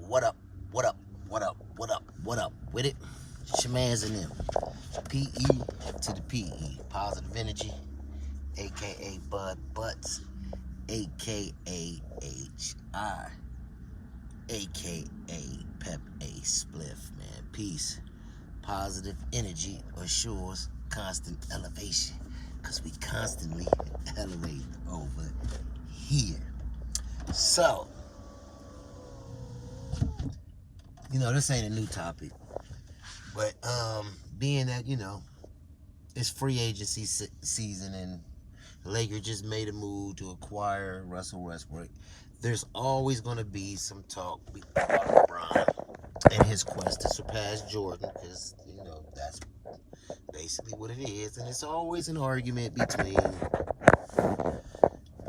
What up? What up? What up? What up? What up? With it? Shamans and them. PE to the PE. Positive energy. AKA Budd Buttz. AKA HI. AKA Pep A Spliff, man. Peace. Positive energy assures constant elevation. Because we constantly elevate over here. So, this ain't a new topic, but being that it's free agency season and the Lakers just made a move to acquire Russell Westbrook, there's always going to be some talk about LeBron and his quest to surpass Jordan, because that's basically what it is, and it's always an argument between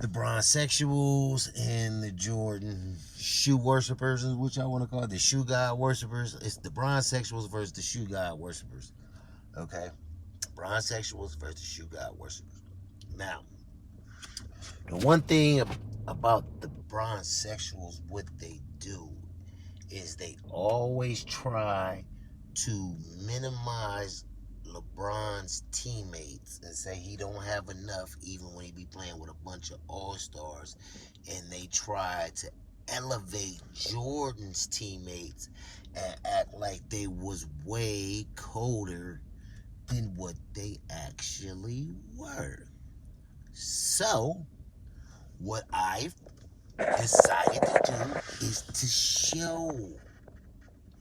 the Bronsexuals and the Jordan shoe worshippers, which I want to call it, the shoe god worshippers. It's the Bronsexuals versus the shoe god worshippers. Okay? Bronsexuals versus the shoe god worshippers. Now, the one thing about the Bronsexuals, what they do is they always try to minimize LeBron's teammates and say he don't have enough even when he be playing with a bunch of all-stars, and they try to elevate Jordan's teammates and act like they was way colder than what they actually were. So what I've decided to do is to show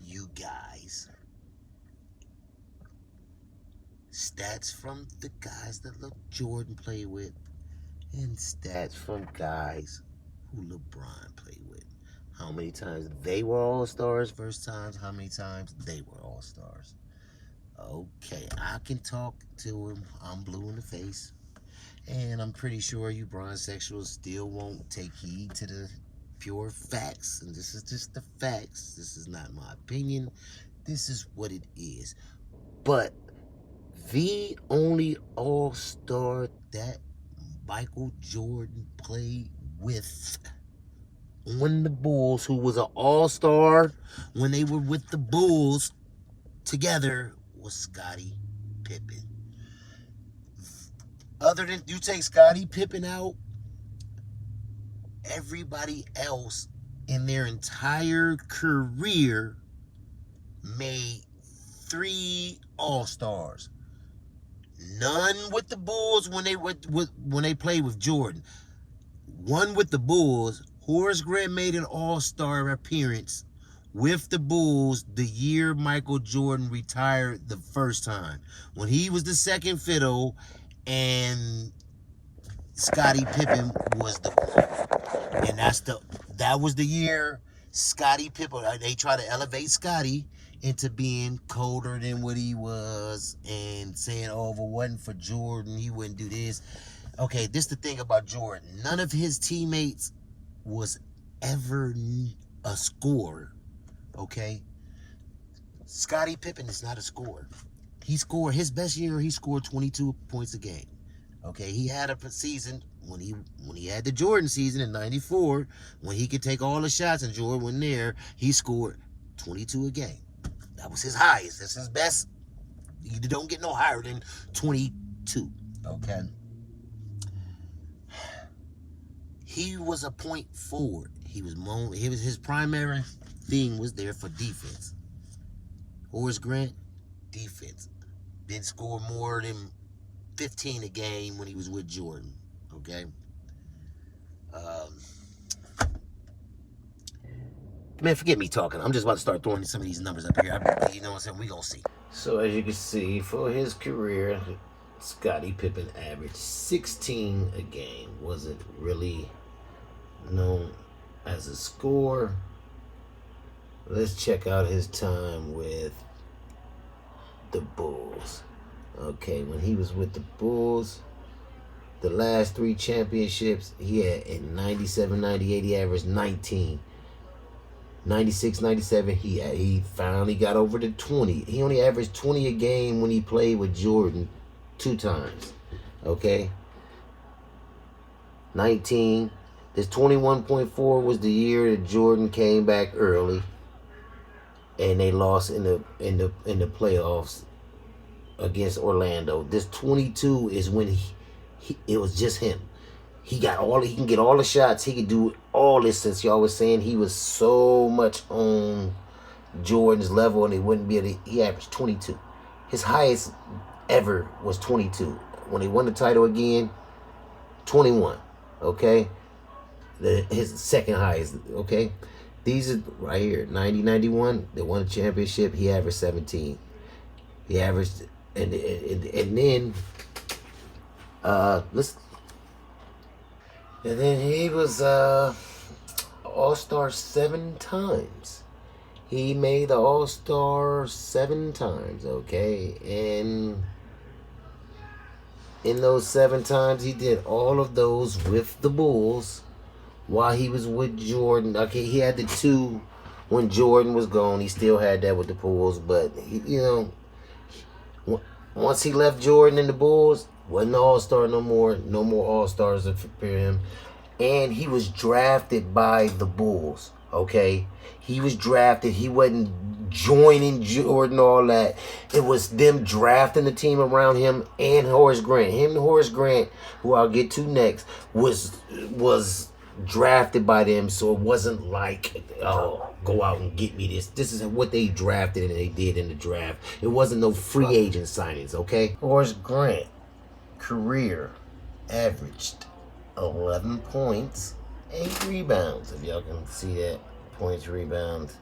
you guys stats from the guys that Jordan played with and stats from guys who LeBron played with. How many times they were all-stars versus times how many times they were all-stars. Okay, I can talk to him. I'm blue in the face. And I'm pretty sure you Bronsexuals still won't take heed to the pure facts. And this is just the facts. This is not my opinion. This is what it is. But the only all-star that Michael Jordan played with on the Bulls, who was an all-star when they were with the Bulls together, was Scottie Pippen. Other than you take Scottie Pippen out, everybody else in their entire career made 3 all-stars. None with the Bulls when they played with Jordan. One with the Bulls. Horace Grant made an all-star appearance with the Bulls the year Michael Jordan retired the first time, when he was the second fiddle and Scottie Pippen was the one. And that was the year Scottie Pippen, they tried to elevate Scottie into being colder than what he was and saying, oh, if it wasn't for Jordan, he wouldn't do this. Okay, this is the thing about Jordan. None of his teammates was ever a scorer, okay? Scottie Pippen is not a scorer. He scored, his best year, he scored 22 points a game, okay? He had a season when he had the Jordan season in 94, when he could take all the shots and Jordan wasn't there, he scored 22 a game. That was his highest. That's his best. You don't get no higher than 22, okay? He was a point forward. His primary thing was there for defense. Horace Grant, defense. Didn't score more than 15 a game when he was with Jordan, okay? Man, forget me talking. I'm just about to start throwing some of these numbers up here. You know what I'm saying? We gonna see. So as you can see, for his career, Scottie Pippen averaged 16 a game. Wasn't really known as a scorer. Let's check out his time with the Bulls. Okay, when he was with the Bulls, the last 3 championships, he had in 97, 98, he averaged 19. 96, 97, he finally got over to 20. He only averaged 20 a game when he played with Jordan 2 times. Okay? 19. This 21.4 was the year that Jordan came back early. and they lost in the playoffs against Orlando. This 22 is when it was just him. He can get all the shots. He could do all this, since y'all was saying he was so much on Jordan's level and he wouldn't be able to. He averaged 22. His highest ever was 22. When he won the title again, 21. Okay? His second highest. Okay? These are right here. 90-91, they won the championship. He averaged 17. He averaged, and then and then he was All-Star 7 times. He made the All-Star 7 times, okay? And in those 7 times, he did all of those with the Bulls while he was with Jordan. Okay, he had the 2 when Jordan was gone. He still had that with the Bulls, but, once he left Jordan and the Bulls, wasn't an All-Star no more. No more All-Stars for him. And he was drafted by the Bulls, okay? He was drafted. He wasn't joining Jordan, all that. It was them drafting the team around him and Horace Grant. Him and Horace Grant, who I'll get to next, was drafted by them, so it wasn't like, oh, go out and get me this. This is what they drafted and they did in the draft. It wasn't no free agent signings, okay? Horace Grant, career, averaged 11 points, 8 rebounds, if y'all can see that. Points, rebounds.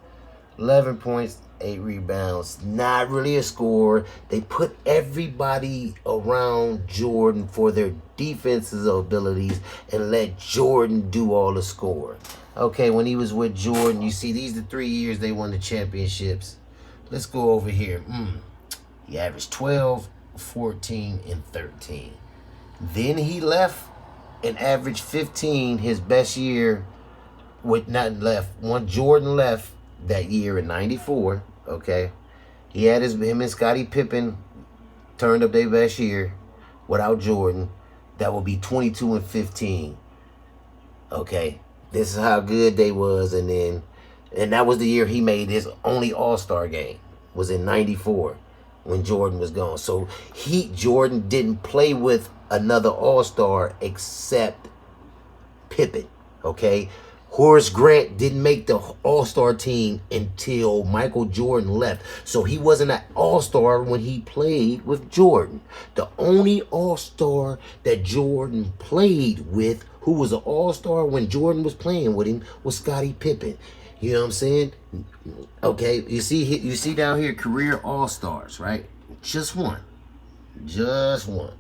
11 points, 8 rebounds. Not really a scorer. They put everybody around Jordan for their defensive abilities and let Jordan do all the scoring. Okay, when he was with Jordan, you see these are the 3 years they won the championships. Let's go over here. He averaged 12, 14, and 13. Then he left and averaged 15, his best year with nothing left. When Jordan left that year in 94, okay, he had him and Scottie Pippen turned up their best year without Jordan. That would be 22 and 15. Okay, this is how good they was. And that was the year he made his only All-Star game, was in 94 when Jordan was gone. So Jordan didn't play with another All-Star except Pippen, okay? Horace Grant didn't make the All-Star team until Michael Jordan left. So he wasn't an All-Star when he played with Jordan. The only All-Star that Jordan played with, who was an All-Star when Jordan was playing with him, was Scottie Pippen. You know what I'm saying? Okay, you see down here, career All-Stars, right? Just one. Just one.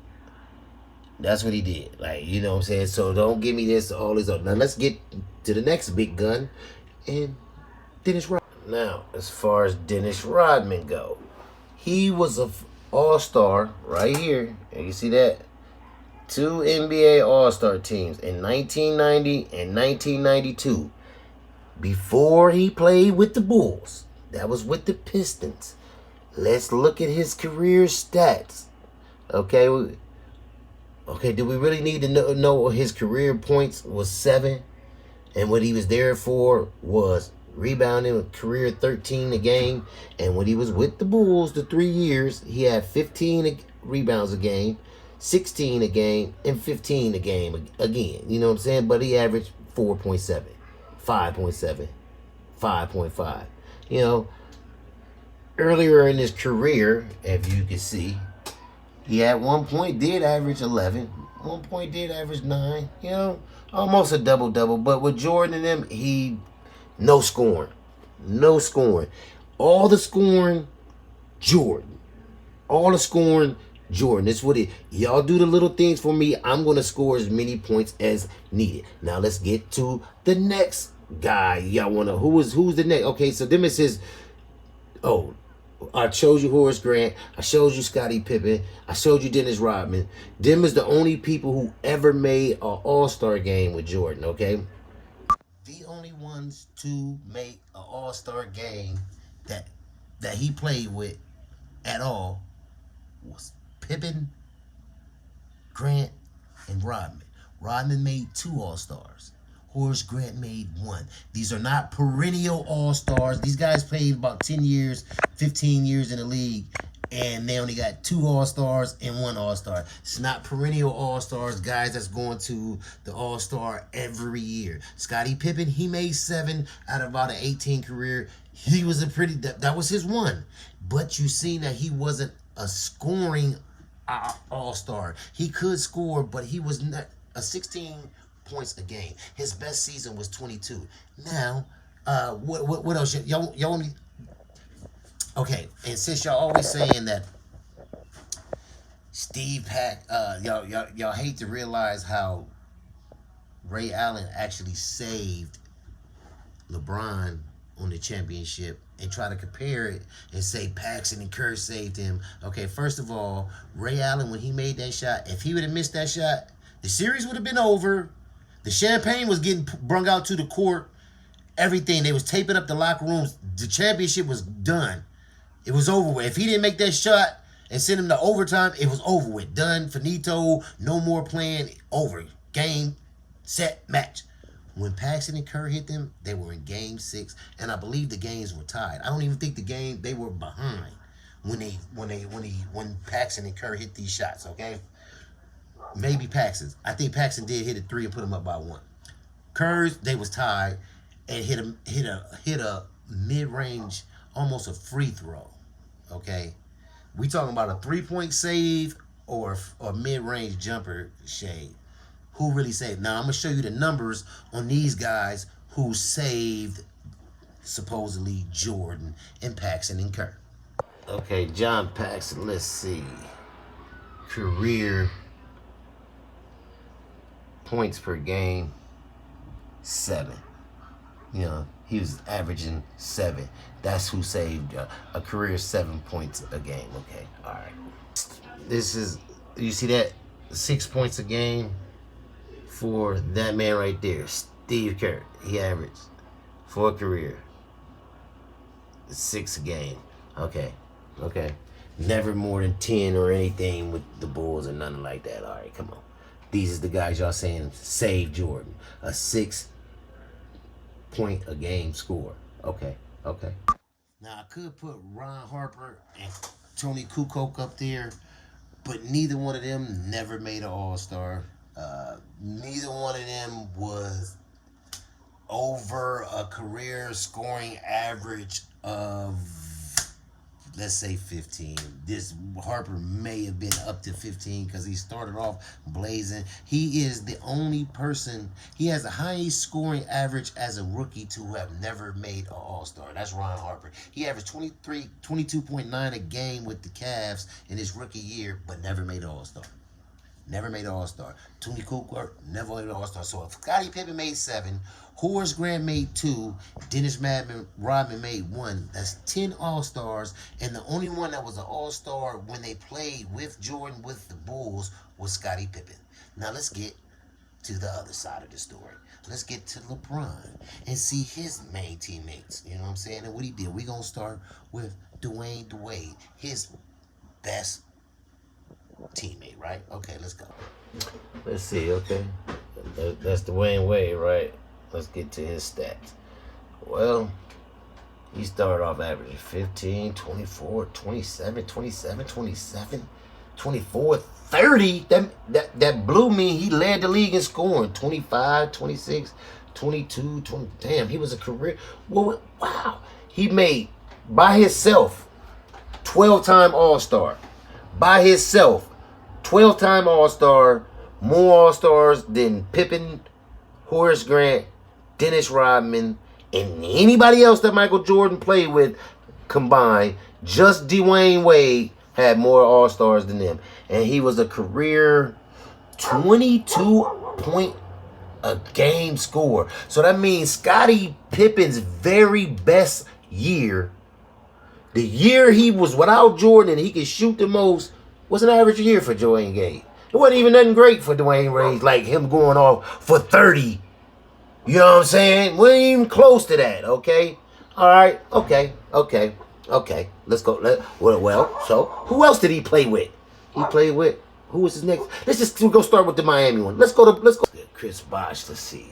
That's what he did. Like, you know what I'm saying? So don't give me this, all this. Now let's get to the next big gun, and Dennis Rodman. Now, as far as Dennis Rodman go, he was an All-Star right here. And you see that? 2 NBA All-Star teams in 1990 and 1992. Before he played with the Bulls. That was with the Pistons. Let's look at his career stats. Okay, do we really need to know his career points was 7? And what he was there for was rebounding, with career 13 a game. And when he was with the Bulls, the 3 years, he had 15 rebounds a game, 16 a game, and 15 a game again. You know what I'm saying? But he averaged 4.7, 5.7, 5.5. You know, earlier in his career, if you can see, he at one point did average 11. One point did average 9. You know, almost a double-double. But with Jordan and them, no scoring. No scoring. All the scoring, Jordan. All the scoring, Jordan. That's what y'all do the little things for me. I'm going to score as many points as needed. Now let's get to the next guy. Y'all want to, who's the next? Okay, so them is his, I showed you Horace Grant. I showed you Scottie Pippen. I showed you Dennis Rodman. Them is the only people who ever made an All-Star game with Jordan, okay? The only ones to make an All-Star game that he played with at all was Pippen, Grant, and Rodman. Rodman made 2 All-Stars. Horace Grant made 1. These are not perennial all-stars. These guys played about 10 years, 15 years in the league, and they only got 2 all-stars and 1 all-star. It's not perennial all-stars, guys that's going to the all-star every year. Scottie Pippen, he made 7 out of about an 18 career. He was a pretty, that was his 1. But you seen that he wasn't a scoring all-star. He could score, but he was not a 16 points a game. His best season was 22. Now, what else? Y'all want me? Okay, and since y'all always saying that Steve Pack, y'all hate to realize how Ray Allen actually saved LeBron on the championship and try to compare it and say Paxson and Kerr saved him. Okay, first of all, Ray Allen, when he made that shot, if he would have missed that shot, the series would have been over. The champagne was getting brung out to the court. Everything. They was taping up the locker rooms. The championship was done. It was over with. If he didn't make that shot and send him to overtime, it was over with. Done. Finito. No more playing. Over. Game. Set. Match. When Paxson and Kerr hit them, they were in game 6, and I believe the games were tied. I don't even think the game, they were behind when Paxson and Kerr hit these shots, okay? Maybe Paxson's. I think Paxson did hit a 3 and put them up by 1. Kerr's, they was tied and hit a mid-range, almost a free throw, okay? We talking about a 3-point save or a mid-range jumper shade. Who really saved? Now, I'm going to show you the numbers on these guys who saved, supposedly, Jordan and Paxson and Kerr. Okay, John Paxson, let's see. Career points per game, 7. You know, he was averaging 7. That's who saved a career 7 points a game. Okay, all right. This is, you see that? 6 points a game. For that man right there, Steve Kerr, he averaged for a career 6 a game. Okay. Never more than 10 or anything with the Bulls or nothing like that. All right, come on. These is the guys y'all saying save Jordan. A 6 point a game score. Okay. Now I could put Ron Harper and Tony Kukoc up there, but neither one of them never made an All-Star. Neither one of them was over a career scoring average of, let's say, 15. This Harper may have been up to 15 because he started off blazing. He is the only person, he has the highest scoring average as a rookie to have never made an All-Star. That's Ron Harper. He averaged 22.9 a game with the Cavs in his rookie year, but never made an All-Star. Never made an All-Star. Tony Kukoc never made an All-Star. So if Scottie Pippen made 7, Horace Grant made 2, Dennis Rodman made 1, that's 10 All-Stars. And the only one that was an All-Star when they played with Jordan with the Bulls was Scottie Pippen. Now let's get to the other side of the story. Let's get to LeBron and see his main teammates. You know what I'm saying? And what he did. We're going to start with Dwayne Wade, his best teammate, right? Okay, let's go. Let's see, okay. That's Dwayne Wade, right? Let's get to his stats. Well, he started off averaging 15, 24, 27, 27, 27, 24, 30. That blew me. He led the league in scoring. 25, 26, 22, 20. Damn, he was a career. Well, wow. He made, by himself, 12-time All-Star. By himself, 12-time All-Star, more All-Stars than Pippen, Horace Grant, Dennis Rodman, and anybody else that Michael Jordan played with combined. Just Dwayne Wade had more All-Stars than them. And he was a career 22-point a game score. So that means Scottie Pippen's very best year, the year he was without Jordan and he could shoot the most, was an average year for Dwayne Wade. It wasn't even nothing great for Dwayne Wade, like him going off for 30. You know what I'm saying? We ain't even close to that, okay? All right, okay. Let's go. Well, so who else did he play with? He played with, who was his next? Let's go start with the Miami one. Let's go Chris Bosh. Let's see.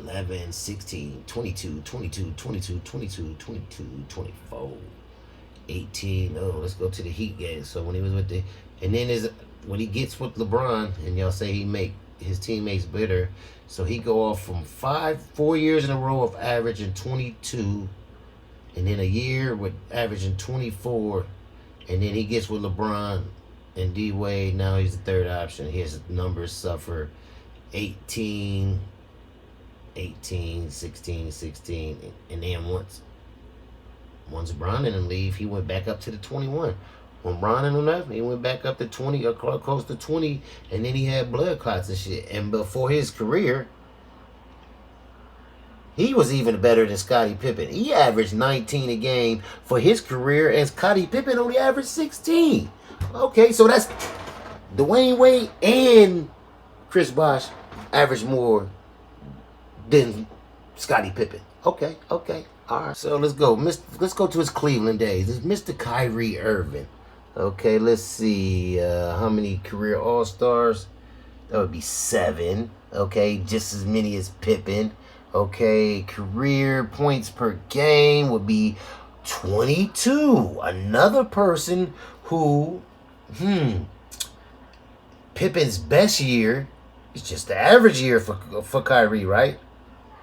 11, 16, 22, 22, 22, 22, 22, 24, 18. Oh, let's go to the Heat game. So when he was with the, and then when he gets with LeBron, and y'all say he make his teammates better, so he go off from 4 years in a row of averaging 22, and then a year with averaging 24, and then he gets with LeBron and D Wade. Now he's the third option. His numbers suffer 18, 16, and then once Bron and him leave, he went back up to the 21. When Bron and him left, he went back up to 20 or close to 20, and then he had blood clots and shit. And before his career, he was even better than Scottie Pippen. He averaged 19 a game for his career, and Scottie Pippen only averaged 16. Okay, so that's Dwayne Wade and Chris Bosh averaged more than Scottie Pippen. Okay, all right. So let's go. Let's go to his Cleveland days. It's Mr. Kyrie Irving. Okay, let's see how many career All-Stars. That would be 7. Okay, just as many as Pippen. Okay, career points per game would be 22. Another person who, Pippen's best year is just the average year for Kyrie, right?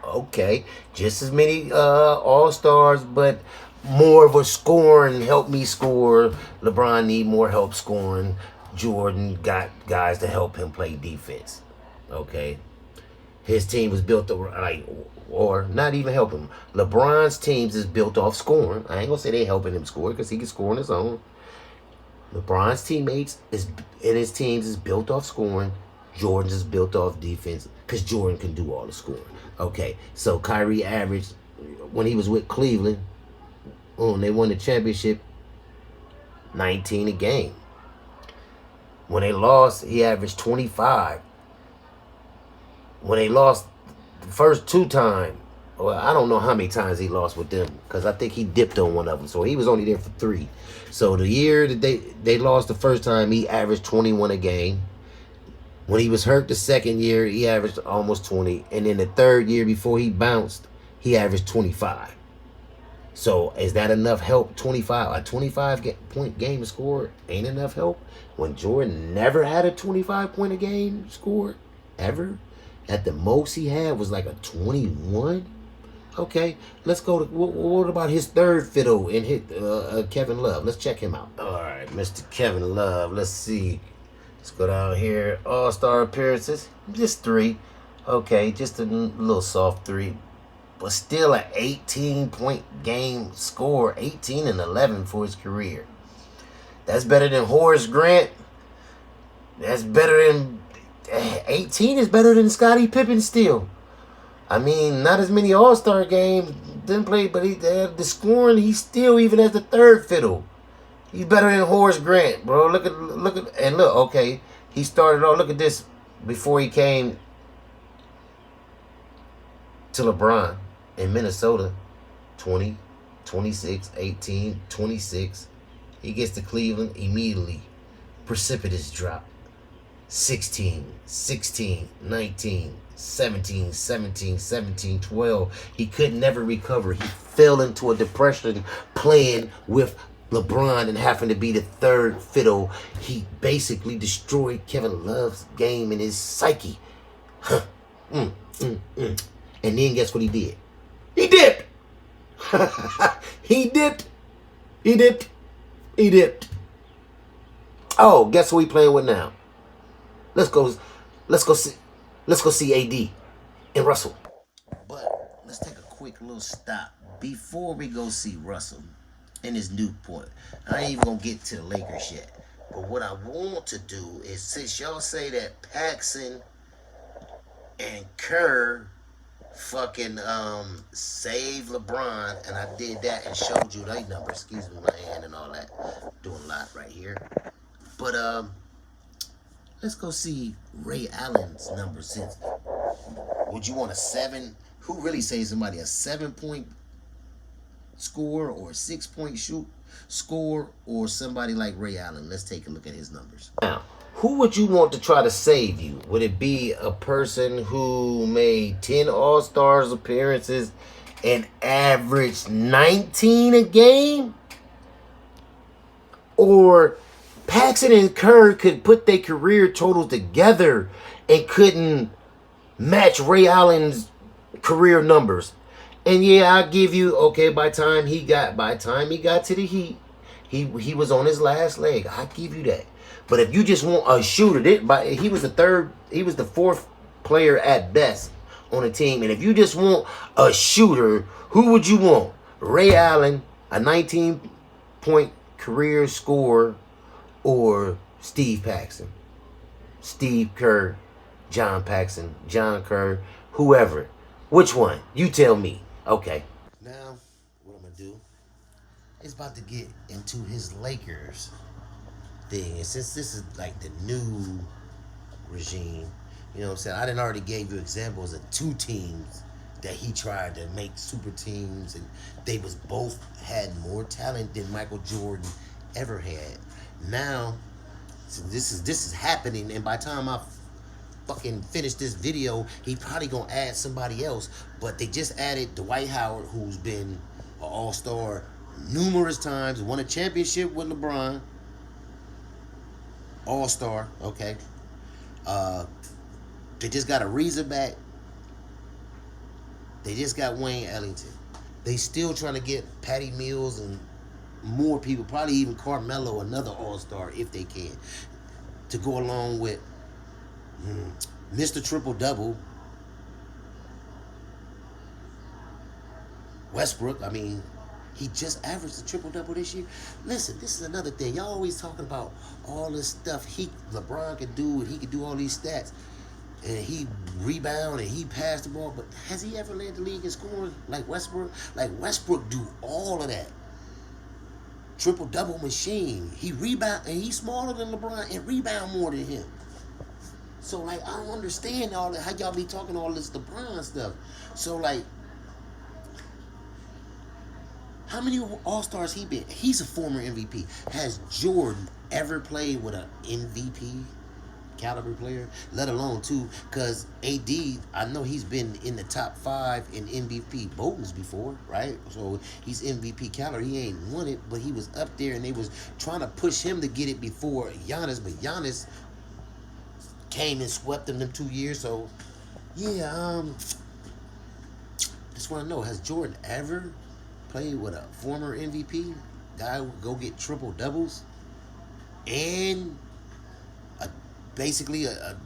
Okay, just as many All-Stars, but more of a scoring, help me score. LeBron need more help scoring. Jordan got guys to help him play defense. Okay, his team was built or not even help him. LeBron's teams is built off scoring. I ain't gonna say they helping him score because he can score on his own. LeBron's teammates and his teams is built off scoring. Jordan's is built off defense because Jordan can do all the scoring. Okay, so Kyrie averaged, when he was with Cleveland, they won the championship, 19 a game. When they lost, he averaged 25. When they lost the first 2 times, well, I don't know how many times he lost with them because I think he dipped on one of them. So he was only there for 3. So the year that they lost the first time, he averaged 21 a game. When he was hurt the second year, he averaged almost 20. And then the third year before he bounced, he averaged 25. So is that enough help? 25, a 25-point game score ain't enough help when Jordan never had a 25-point a game score ever. At the most he had was like a 21. Okay, let's go to what about his third fiddle and hit Kevin Love? Let's check him out. All right, Mr. Kevin Love. Let's see. Let's go down here. All-Star appearances, just 3. Okay, just a little soft 3. But still an 18-point game score. 18 and 11 for his career. That's better than Horace Grant. That's better than... 18 is better than Scottie Pippen still. I mean, not as many All-Star games. Didn't play, but the scoring, he still even has the third fiddle. He's better than Horace Grant, bro. Look at, and look, okay. He started off, look at this, before he came to LeBron in Minnesota. 20, 26, 18, 26. He gets to Cleveland immediately. Precipitous drop. 16, 16, 19, 17, 17, 17, 12. He could never recover. He fell into a depression playing with LeBron and having to be the third fiddle. He basically destroyed Kevin Love's game and his psyche. And then guess what he did? He dipped. He dipped. Oh, guess who he playing with now? Let's go see AD and Russell. But let's take a quick little stop before we go see Russell in his new point. I ain't even gonna get to the Lakers yet. But what I want to do is, since y'all say that Paxson and Kerr fucking save LeBron, and I did that and showed you their numbers. Excuse me, my hand and all that. Doing a lot right here. But let's go see Ray Allen's numbers. Since would you want a 7? Who really saves somebody a 7-point score or a 6-point shoot score or somebody like Ray Allen? Let's take a look at his numbers. Now, who would you want to try to save you? Would it be a person who made 10 All-Stars appearances and averaged 19 a game? Or Paxson and Kerr could put their career total together and couldn't match Ray Allen's career numbers? And yeah, I'll give you, okay, by the time he got to the Heat, he was on his last leg. I'll give you that. But if you just want a shooter, he was the fourth player at best on the team. And if you just want a shooter, who would you want? Ray Allen, a 19-point career scorer, or Steve Paxson? Steve Kerr, John Paxson, John Kerr, whoever. Which one? You tell me. Okay. Now, what I'm going to do is about to get into his Lakers thing. And since this is like the new regime, you know what I'm saying? I done already gave you examples of 2 teams that he tried to make super teams, and they was both had more talent than Michael Jordan ever had. Now, so this is happening, and by the time I fucking finish this video, he probably gonna add somebody else. But they just added Dwight Howard, who's been an all-star numerous times, won a championship with LeBron. All-star, okay. They just got Ariza back. They just got Wayne Ellington. They still trying to get Patty Mills and more people, probably even Carmelo, another all-star if they can, to go along with Mr. Triple-Double, Westbrook. I mean, he just averaged a triple-double this year. Listen, this is another thing. Y'all always talking about all this stuff LeBron could do, and he could do all these stats. And he rebound and he passed the ball. But has he ever led the league in scoring like Westbrook? Like Westbrook do all of that. Triple-double machine. He rebound, and he's smaller than LeBron and rebound more than him. So, like, I don't understand all that, how y'all be talking all this LeBron stuff. So, like, how many All-Stars he been? He's a former MVP. Has Jordan ever played with an MVP caliber player? Let alone two, because AD, I know he's been in the top 5 in MVP votings before, right? So he's MVP caliber. He ain't won it, but he was up there, and they was trying to push him to get it before Giannis, but Giannis came and swept them 2 years. So yeah, just want to know, has Jordan ever played with a former MVP guy who go get triple doubles and basically a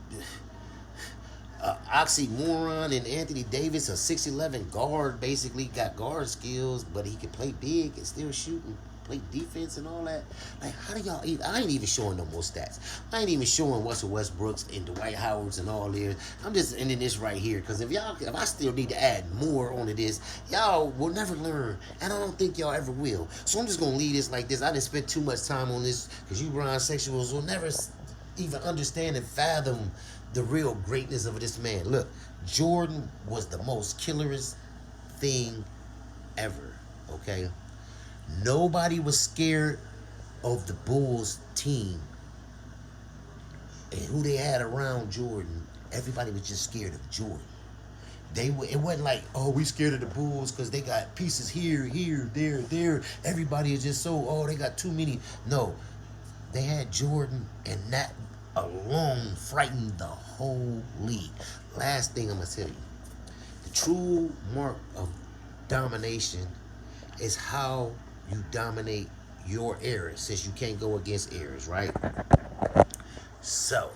oxymoron in Anthony Davis, a 6'11" guard, basically got guard skills, but he can play big and still shoot and play defense and all that? Like, how do y'all even? I ain't even showing no more stats. I ain't even showing Russell Westbrooks and Dwight Howards and all this. I'm just ending this right here, because if I still need to add more onto this, y'all will never learn, and I don't think y'all ever will. So I'm just gonna leave this like this. I didn't spend too much time on this, because you bronsexuals will never even understand and fathom the real greatness of this man. Look, Jordan was the most killerest thing ever, okay? Nobody was scared of the Bulls team and who they had around Jordan. Everybody was just scared of Jordan. It wasn't like, oh, we scared of the Bulls because they got pieces here, there. Everybody is just so, oh, they got too many. No, they had Jordan, and that alone frightened the whole league. Last thing I'm going to tell you. The true mark of domination is how you dominate your era, since you can't go against eras, right? So,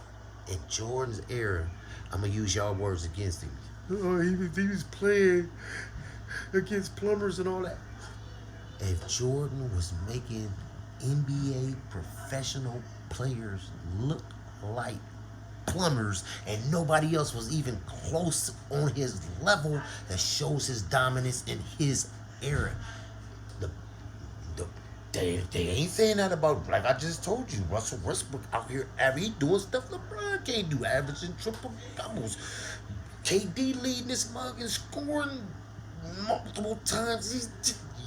in Jordan's era, I'm going to use y'all words against him. Oh, he was playing against plumbers and all that. If Jordan was making NBA professional players look like plumbers and nobody else was even close on his level, that shows his dominance in his era. They ain't saying that about, like I just told you, Russell Westbrook out here doing stuff LeBron can't do, averaging triple doubles. KD leading this mug and scoring multiple times.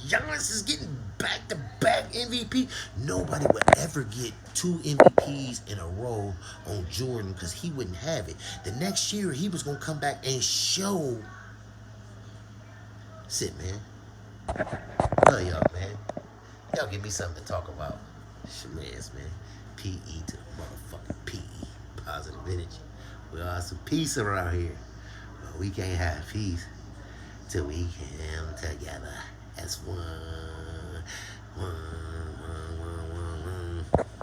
Giannis is getting back-to-back MVP. Nobody would ever get 2 MVPs in a row on Jordan because he wouldn't have it. The next year, he was going to come back and show. Sit, man. Love y'all, man. Y'all give me something to talk about. Shemaz, man. PE to the motherfucking PE. Positive energy. We all some peace around here. But we can't have peace till we come together as one.